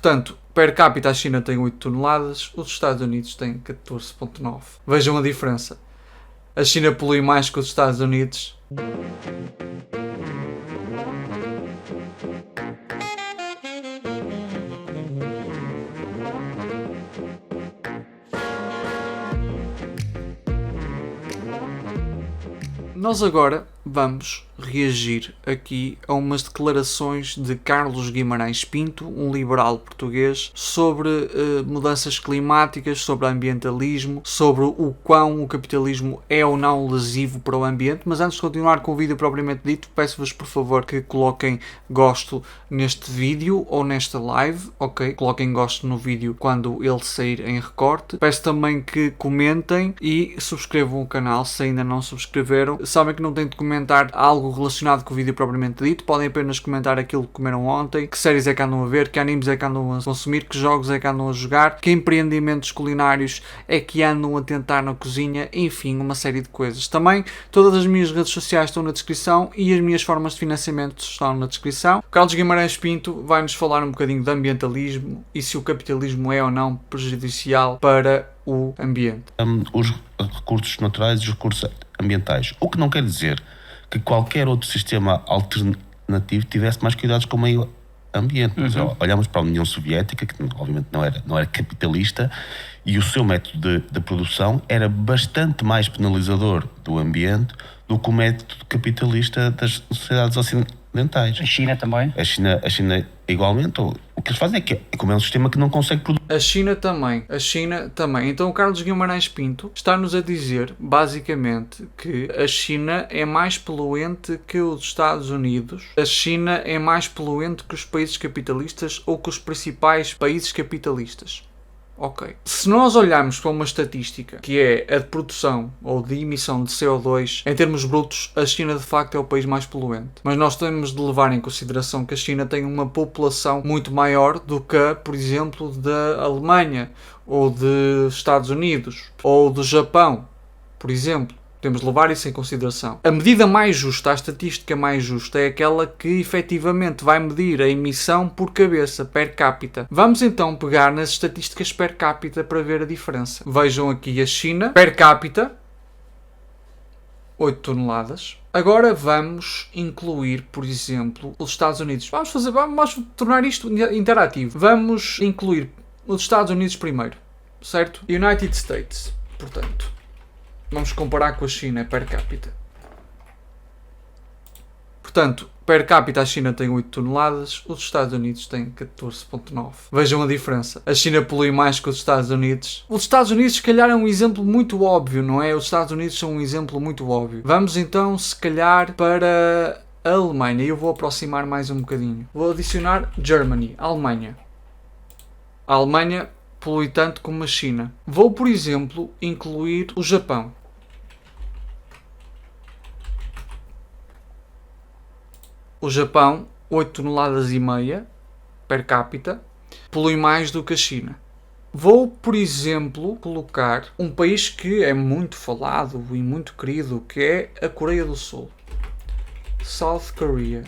Portanto, per capita a China tem 8 toneladas, os Estados Unidos têm 14,9. Vejam a diferença. A China polui mais que os Estados Unidos. Nós agora vamos reagir aqui a umas declarações de Carlos Guimarães Pinto, um liberal português, sobre mudanças climáticas, sobre ambientalismo, sobre o quão o capitalismo é ou não lesivo para o ambiente. Mas antes de continuar com o vídeo propriamente dito, peço-vos por favor que coloquem gosto neste vídeo ou nesta live, ok? Coloquem gosto no vídeo quando ele sair em recorte. Peço também que comentem e subscrevam o canal se ainda não subscreveram. Sabem que não têm de comentar algo relacionado com o vídeo propriamente dito, podem apenas comentar aquilo que comeram ontem, que séries é que andam a ver, que animes é que andam a consumir, que jogos é que andam a jogar, que empreendimentos culinários é que andam a tentar na cozinha, enfim, uma série de coisas. Também todas as minhas redes sociais estão na descrição e as minhas formas de financiamento estão na descrição. Carlos Guimarães Pinto vai-nos falar um bocadinho de ambientalismo e se o capitalismo é ou não prejudicial para o ambiente. Os recursos naturais e os recursos ambientais, o que não quer dizer que qualquer outro sistema alternativo tivesse mais cuidados com o meio ambiente. Olhamos para a União Soviética, que obviamente não era capitalista, e o seu método de produção era bastante mais penalizador do ambiente do que o método capitalista das sociedades ocidentais. A China também? A China igualmente. O que eles fazem é como é um sistema que não consegue produzir. A China também. Então o Carlos Guimarães Pinto está-nos a dizer, basicamente, que a China é mais poluente que os Estados Unidos. A China é mais poluente que os países capitalistas ou que os principais países capitalistas. Ok. Se nós olharmos para uma estatística que é a de produção ou de emissão de CO2 em termos brutos, a China de facto é o país mais poluente. Mas nós temos de levar em consideração que a China tem uma população muito maior do que, por exemplo, da Alemanha ou dos Estados Unidos ou do Japão, por exemplo. Temos de levar isso em consideração. A medida mais justa, a estatística mais justa, é aquela que efetivamente vai medir a emissão por cabeça, per capita. Vamos então pegar nas estatísticas per capita para ver a diferença. Vejam aqui a China, per capita, 8 toneladas. Agora vamos incluir, por exemplo, os Estados Unidos. Vamos tornar isto interativo. Vamos incluir os Estados Unidos primeiro, certo? United States, portanto. Vamos comparar com a China per capita. Portanto, per capita a China tem 8 toneladas, os Estados Unidos têm 14,9. Vejam a diferença. A China polui mais que os Estados Unidos. Os Estados Unidos, se calhar, é um exemplo muito óbvio, não é? Os Estados Unidos são um exemplo muito óbvio. Vamos então, se calhar, para a Alemanha. Eu vou aproximar mais um bocadinho. Vou adicionar Germany, Alemanha. A Alemanha polui tanto como a China. Vou, por exemplo, incluir o Japão. O Japão, 8 toneladas e meia per capita, polui mais do que a China. Vou, por exemplo, colocar um país que é muito falado e muito querido, que é a Coreia do Sul. South Korea.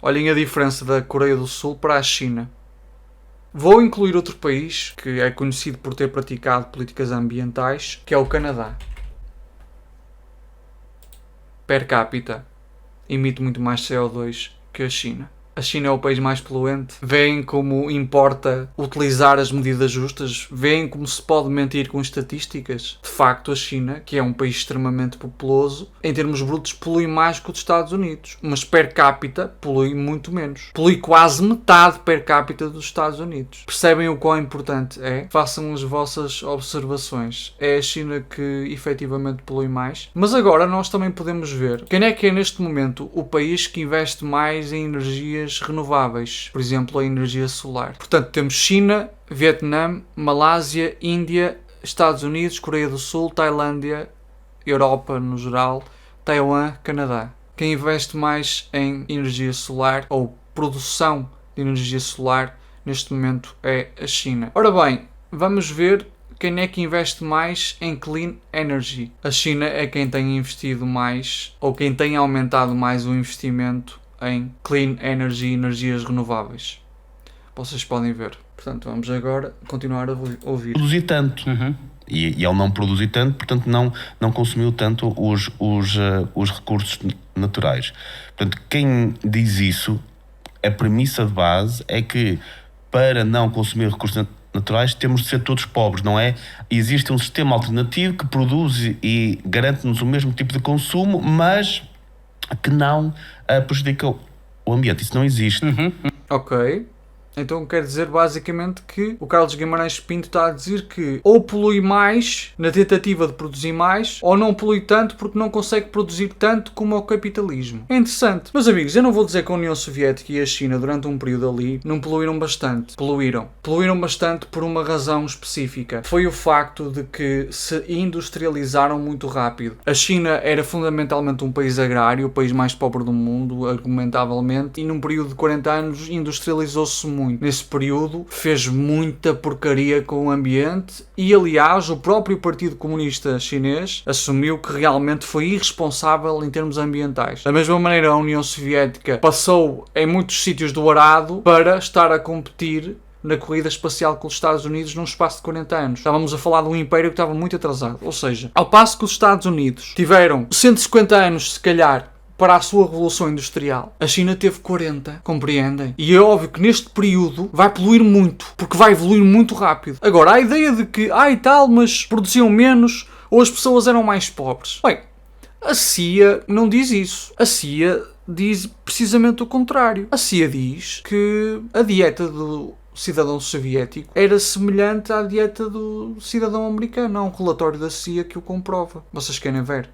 Olhem a diferença da Coreia do Sul para a China. Vou incluir outro país que é conhecido por ter praticado políticas ambientais, que é o Canadá. Per capita, emite muito mais CO2 que a China. A China é o país mais poluente. Veem como importa utilizar as medidas justas. Veem como se pode mentir com estatísticas. De facto, a China, que é um país extremamente populoso, em termos brutos polui mais que os Estados Unidos. Mas per capita polui muito menos. Polui quase metade per capita dos Estados Unidos. Percebem o quão importante é? Façam as vossas observações. É a China que efetivamente polui mais. Mas agora nós também podemos ver quem é que é neste momento o país que investe mais em energias renováveis, por exemplo, a energia solar. Portanto, temos China, Vietnã, Malásia, Índia, Estados Unidos, Coreia do Sul, Tailândia, Europa no geral, Taiwan, Canadá. Quem investe mais em energia solar ou produção de energia solar neste momento é a China. Ora bem, vamos ver quem é que investe mais em clean energy? A China é quem tem investido mais, ou quem tem aumentado mais o investimento em clean energy, energias renováveis. Vocês podem ver. Portanto, vamos agora continuar a ouvir. Produzir tanto. E ele não produzir tanto, portanto não consumiu tanto os recursos naturais. Portanto, quem diz isso, a premissa de base é que para não consumir recursos naturais temos de ser todos pobres, não é? Existe um sistema alternativo que produz e garante-nos o mesmo tipo de consumo, mas que não prejudica o ambiente. Isso não existe. Ok. Então quer dizer basicamente que o Carlos Guimarães Pinto está a dizer que ou polui mais na tentativa de produzir mais, ou não polui tanto porque não consegue produzir tanto como o capitalismo. É interessante. Meus amigos, eu não vou dizer que a União Soviética e a China durante um período ali não poluíram bastante. Poluíram. Poluíram bastante por uma razão específica. Foi o facto de que se industrializaram muito rápido. A China era fundamentalmente um país agrário, o país mais pobre do mundo, argumentavelmente, e num período de 40 anos industrializou-se muito. Nesse período fez muita porcaria com o ambiente e, aliás, o próprio Partido Comunista Chinês assumiu que realmente foi irresponsável em termos ambientais. Da mesma maneira, a União Soviética passou em muitos sítios do arado para estar a competir na corrida espacial com os Estados Unidos num espaço de 40 anos. Estávamos a falar de um império que estava muito atrasado. Ou seja, ao passo que os Estados Unidos tiveram 150 anos, se calhar, para a sua revolução industrial, a China teve 40, compreendem? E é óbvio que neste período vai poluir muito, porque vai evoluir muito rápido. Agora, a ideia de que, e tal, mas produziam menos, ou as pessoas eram mais pobres. Bem, a CIA não diz isso. A CIA diz precisamente o contrário. A CIA diz que a dieta do cidadão soviético era semelhante à dieta do cidadão americano. Há um relatório da CIA que o comprova. Vocês querem ver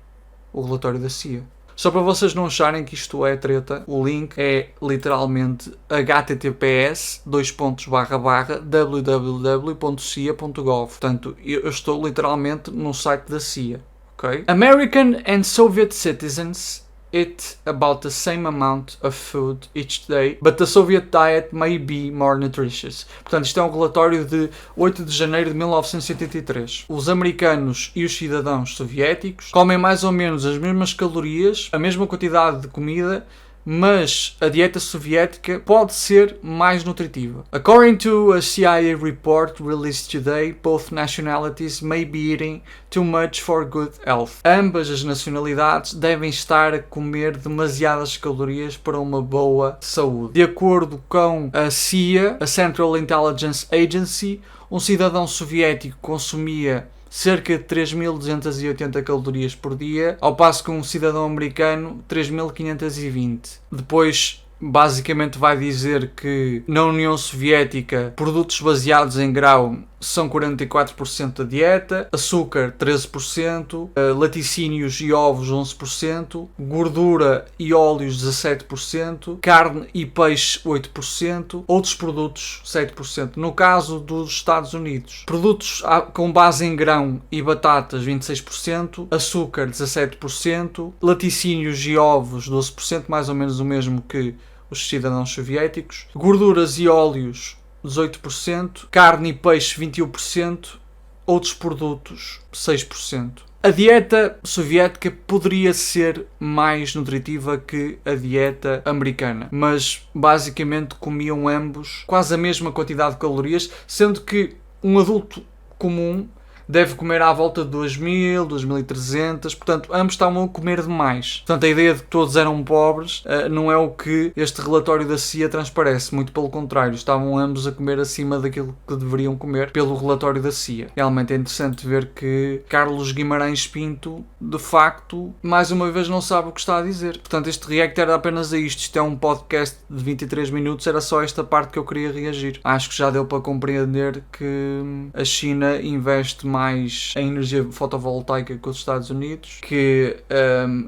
o relatório da CIA? Só para vocês não acharem que isto é treta, o link é literalmente https://www.cia.gov. Portanto, eu estou literalmente no site da CIA. Okay? American and Soviet citizens eat about the same amount of food each day, but the Soviet diet may be more nutritious. Portanto, isto é um relatório de 8 de janeiro de 1983. Os americanos e os cidadãos soviéticos comem mais ou menos as mesmas calorias, a mesma quantidade de comida, mas a dieta soviética pode ser mais nutritiva. According to a CIA report released today, both nationalities may be eating too much for good health. Ambas as nacionalidades devem estar a comer demasiadas calorias para uma boa saúde. De acordo com a CIA, a Central Intelligence Agency, um cidadão soviético consumia cerca de 3.280 calorias por dia, ao passo que um cidadão americano 3.520. Depois, basicamente vai dizer que na União Soviética produtos baseados em grão são 44% da dieta, açúcar 13%, laticínios e ovos 11%, gordura e óleos 17%, carne e peixe 8%, outros produtos 7%. No caso dos Estados Unidos, produtos com base em grão e batatas 26%, açúcar 17%, laticínios e ovos 12%, mais ou menos o mesmo que os cidadãos soviéticos, gorduras e óleos 18%, carne e peixe 21%, outros produtos 6%. A dieta soviética poderia ser mais nutritiva que a dieta americana, mas basicamente comiam ambos quase a mesma quantidade de calorias, sendo que um adulto comum deve comer à volta de 2.000, 2.300, portanto, ambos estavam a comer demais. Portanto, a ideia de que todos eram pobres não é o que este relatório da CIA transparece, muito pelo contrário, estavam ambos a comer acima daquilo que deveriam comer pelo relatório da CIA. Realmente é interessante ver que Carlos Guimarães Pinto, de facto, mais uma vez não sabe o que está a dizer. Portanto, este react era apenas a isto. Isto é um podcast de 23 minutos, era só esta parte que eu queria reagir. Acho que já deu para compreender que a China investe mais em energia fotovoltaica que os Estados Unidos, que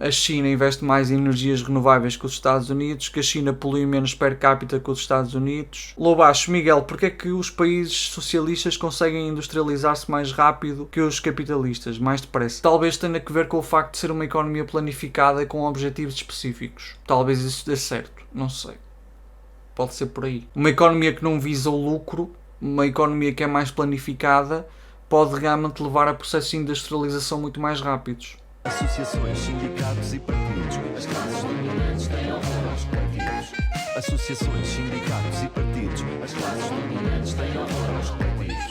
a China investe mais em energias renováveis que os Estados Unidos, que a China polui menos per capita que os Estados Unidos. Lobacho, Miguel, porque é que os países socialistas conseguem industrializar-se mais rápido que os capitalistas, mais depressa? Talvez tenha que ver com o facto de ser uma economia planificada e com objetivos específicos. Talvez isso dê certo, não sei. Pode ser por aí. Uma economia que não visa o lucro, uma economia que é mais planificada, pode realmente levar a processos de industrialização muito mais rápidos. Associações, sindicatos e partidos. As classes dominantes têm horror aos coletivos. Associações, sindicatos e partidos. As classes dominantes têm horror aos coletivos.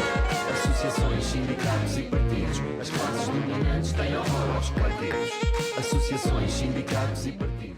Associações, sindicatos e partidos. As classes dominantes têm horror aos coletivos. Associações, sindicatos e partidos.